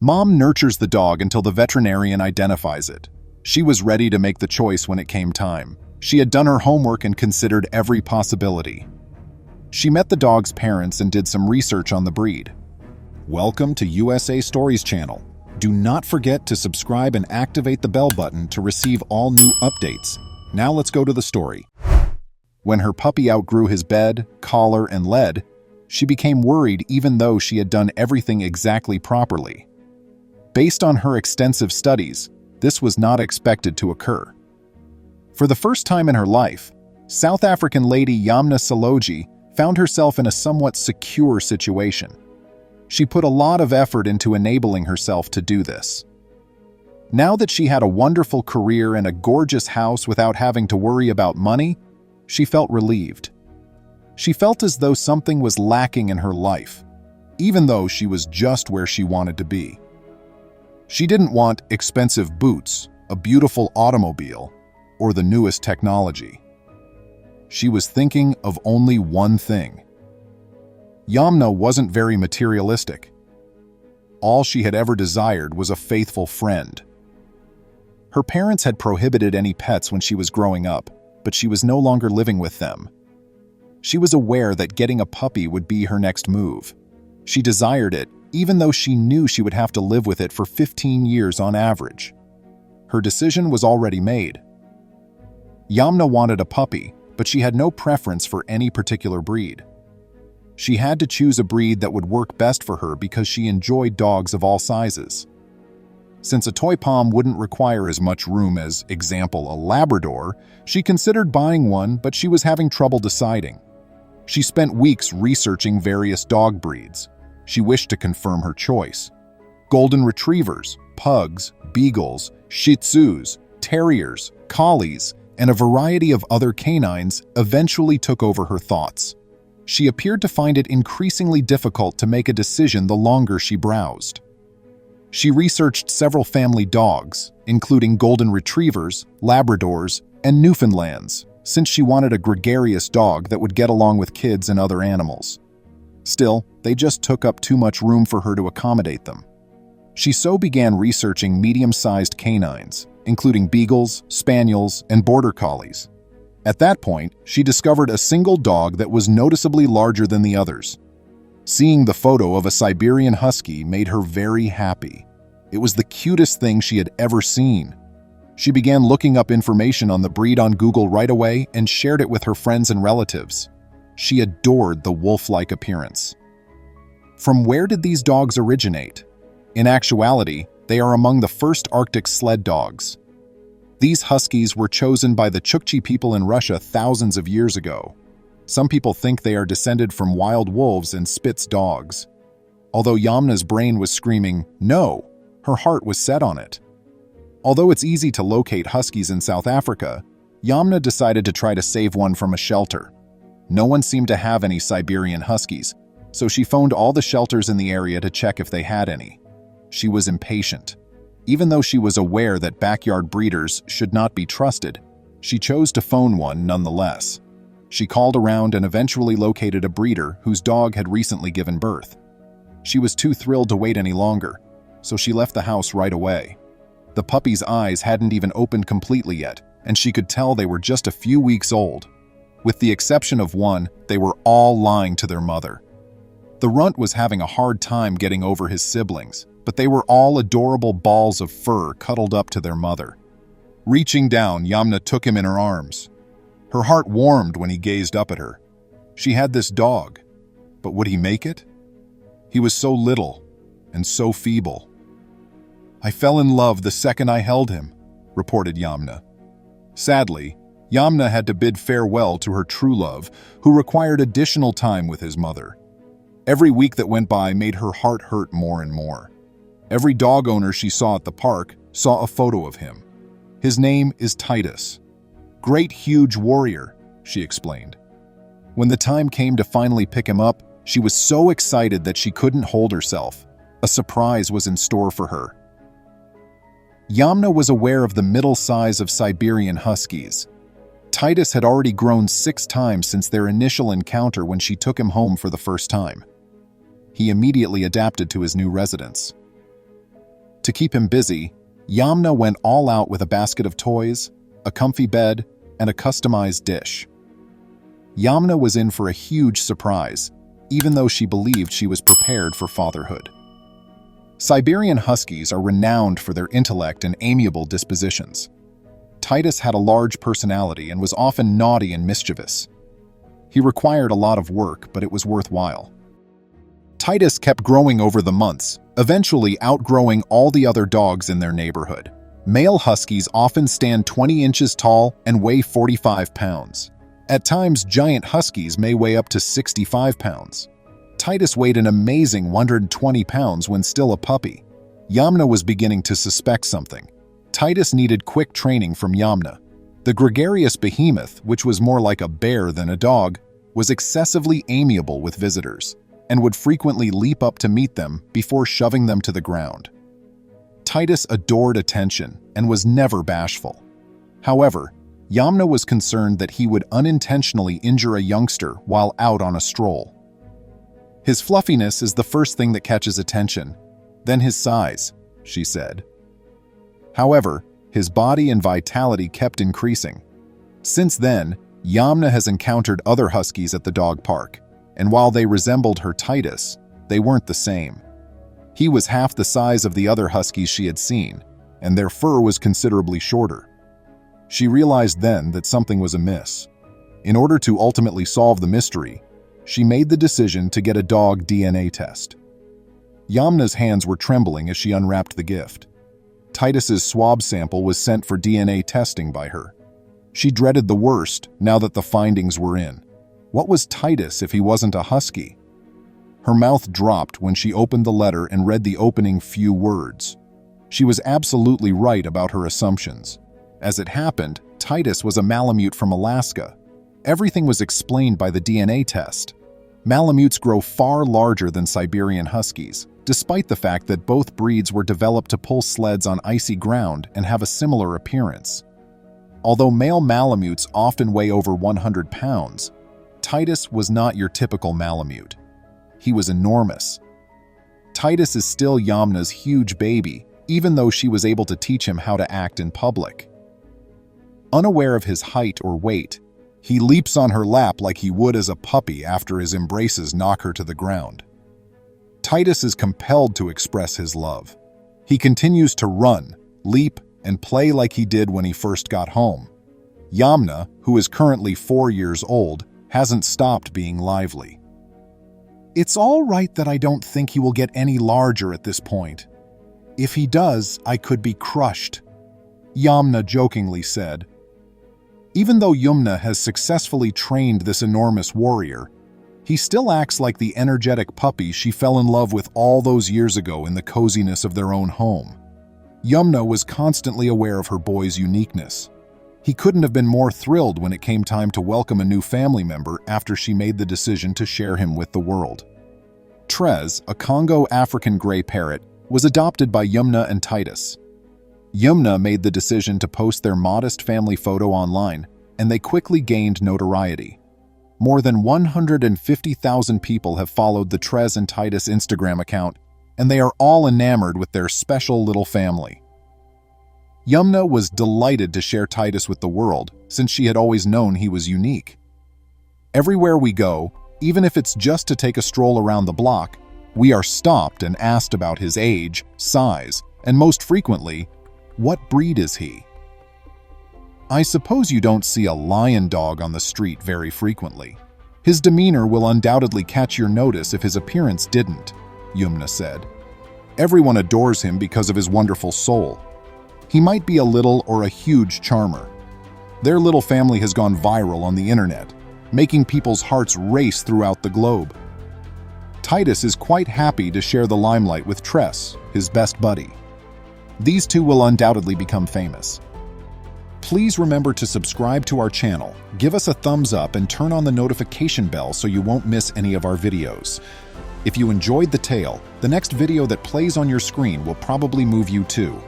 Mom nurtures the dog until the veterinarian identifies it. She was ready to make the choice when it came time. She had done her homework and considered every possibility. She met the dog's parents and did some research on the breed. Welcome to USA Stories channel. Do not forget to subscribe and activate the bell button to receive all new updates. Now let's go to the story. When her puppy outgrew his bed, collar, and lead, she became worried even though she had done everything exactly properly. Based on her extensive studies, this was not expected to occur. For the first time in her life, South African lady Yamna Saloji found herself in a somewhat secure situation. She put a lot of effort into enabling herself to do this. Now that she had a wonderful career and a gorgeous house without having to worry about money, she felt relieved. She felt as though something was lacking in her life, even though she was just where she wanted to be. She didn't want expensive boots, a beautiful automobile, or the newest technology. She was thinking of only one thing. Yamna wasn't very materialistic. All she had ever desired was a faithful friend. Her parents had prohibited any pets when she was growing up, but she was no longer living with them. She was aware that getting a puppy would be her next move. She desired it, even though she knew she would have to live with it for 15 years on average. Her decision was already made. Yamna wanted a puppy, but she had no preference for any particular breed. She had to choose a breed that would work best for her because she enjoyed dogs of all sizes. Since a toy pom wouldn't require as much room as, example, a Labrador, she considered buying one, but she was having trouble deciding. She spent weeks researching various dog breeds. She wished to confirm her choice. Golden retrievers, pugs, beagles, shih tzus, terriers, collies, and a variety of other canines eventually took over her thoughts. She appeared to find it increasingly difficult to make a decision the longer she browsed. She researched several family dogs, including golden retrievers, Labradors, and Newfoundlands, since she wanted a gregarious dog that would get along with kids and other animals. Still, they just took up too much room for her to accommodate them. She so began researching medium-sized canines, including beagles, spaniels, and border collies. At that point, she discovered a single dog that was noticeably larger than the others. Seeing the photo of a Siberian husky made her very happy. It was the cutest thing she had ever seen. She began looking up information on the breed on Google right away and shared it with her friends and relatives. She adored the wolf-like appearance. From where did these dogs originate? In actuality, they are among the first Arctic sled dogs. These huskies were chosen by the Chukchi people in Russia thousands of years ago. Some people think they are descended from wild wolves and Spitz dogs. Although Yamna's brain was screaming, no, her heart was set on it. Although it's easy to locate huskies in South Africa, Yamna decided to try to save one from a shelter. No one seemed to have any Siberian huskies, so she phoned all the shelters in the area to check if they had any. She was impatient. Even though she was aware that backyard breeders should not be trusted, she chose to phone one nonetheless. She called around and eventually located a breeder whose dog had recently given birth. She was too thrilled to wait any longer, so she left the house right away. The puppy's eyes hadn't even opened completely yet, and she could tell they were just a few weeks old. With the exception of one, they were all lying to their mother. The runt was having a hard time getting over his siblings, but they were all adorable balls of fur cuddled up to their mother. Reaching down, Yamna took him in her arms. Her heart warmed when he gazed up at her. She had this dog, but would he make it? He was so little and so feeble. I fell in love the second I held him, reported Yamna. Sadly, Yamna had to bid farewell to her true love, who required additional time with his mother. Every week that went by made her heart hurt more and more. Every dog owner she saw at the park saw a photo of him. His name is Titus. Great huge warrior, she explained. When the time came to finally pick him up, she was so excited that she couldn't hold herself. A surprise was in store for her. Yamna was aware of the middle size of Siberian huskies. Titus had already grown 6 times since their initial encounter when she took him home for the first time. He immediately adapted to his new residence. To keep him busy, Yamna went all out with a basket of toys, a comfy bed, and a customized dish. Yamna was in for a huge surprise, even though she believed she was prepared for fatherhood. Siberian Huskies are renowned for their intellect and amiable dispositions. Titus had a large personality and was often naughty and mischievous. He required a lot of work, but it was worthwhile. Titus kept growing over the months, eventually outgrowing all the other dogs in their neighborhood. Male Huskies often stand 20 inches tall and weigh 45 pounds. At times, giant Huskies may weigh up to 65 pounds. Titus weighed an amazing 120 pounds when still a puppy. Yamna was beginning to suspect something. Titus needed quick training from Yamna. The gregarious behemoth, which was more like a bear than a dog, was excessively amiable with visitors and would frequently leap up to meet them before shoving them to the ground. Titus adored attention and was never bashful. However, Yamna was concerned that he would unintentionally injure a youngster while out on a stroll. His fluffiness is the first thing that catches attention, then his size, she said. However, his body and vitality kept increasing. Since then, Yamna has encountered other Huskies at the dog park, and while they resembled her Titus, they weren't the same. He was half the size of the other Huskies she had seen, and their fur was considerably shorter. She realized then that something was amiss. In order to ultimately solve the mystery, she made the decision to get a dog DNA test. Yamna's hands were trembling as she unwrapped the gift. Titus's swab sample was sent for DNA testing by her. She dreaded the worst now that the findings were in. What was Titus if he wasn't a Husky? Her mouth dropped when she opened the letter and read the opening few words. She was absolutely right about her assumptions. As it happened, Titus was a Malamute from Alaska. Everything was explained by the DNA test. Malamutes grow far larger than Siberian Huskies, despite the fact that both breeds were developed to pull sleds on icy ground and have a similar appearance. Although male Malamutes often weigh over 100 pounds, Titus was not your typical Malamute. He was enormous. Titus is still Yamna's huge baby, even though she was able to teach him how to act in public. Unaware of his height or weight, he leaps on her lap like he would as a puppy after his embraces knock her to the ground. Titus is compelled to express his love. He continues to run, leap, and play like he did when he first got home. Yamna, who is currently 4 years old, hasn't stopped being lively. "It's all right that I don't think he will get any larger at this point. If he does, I could be crushed," Yamna jokingly said. Even though Yamna has successfully trained this enormous warrior, he still acts like the energetic puppy she fell in love with all those years ago in the coziness of their own home. Yamna was constantly aware of her boy's uniqueness. He couldn't have been more thrilled when it came time to welcome a new family member after she made the decision to share him with the world. Trez, a Congo African gray parrot, was adopted by Yamna and Titus. Yamna made the decision to post their modest family photo online, and they quickly gained notoriety. More than 150,000 people have followed the Trez and Titus Instagram account, and they are all enamored with their special little family. Yamna was delighted to share Titus with the world, since she had always known he was unique. Everywhere we go, even if it's just to take a stroll around the block, we are stopped and asked about his age, size, and most frequently, what breed is he? I suppose you don't see a lion dog on the street very frequently. His demeanor will undoubtedly catch your notice if his appearance didn't, Yamna said. Everyone adores him because of his wonderful soul. He might be a little or a huge charmer. Their little family has gone viral on the internet, making people's hearts race throughout the globe. Titus is quite happy to share the limelight with Tress, his best buddy. These two will undoubtedly become famous. Please remember to subscribe to our channel, give us a thumbs up, and turn on the notification bell so you won't miss any of our videos. If you enjoyed the tale, the next video that plays on your screen will probably move you too.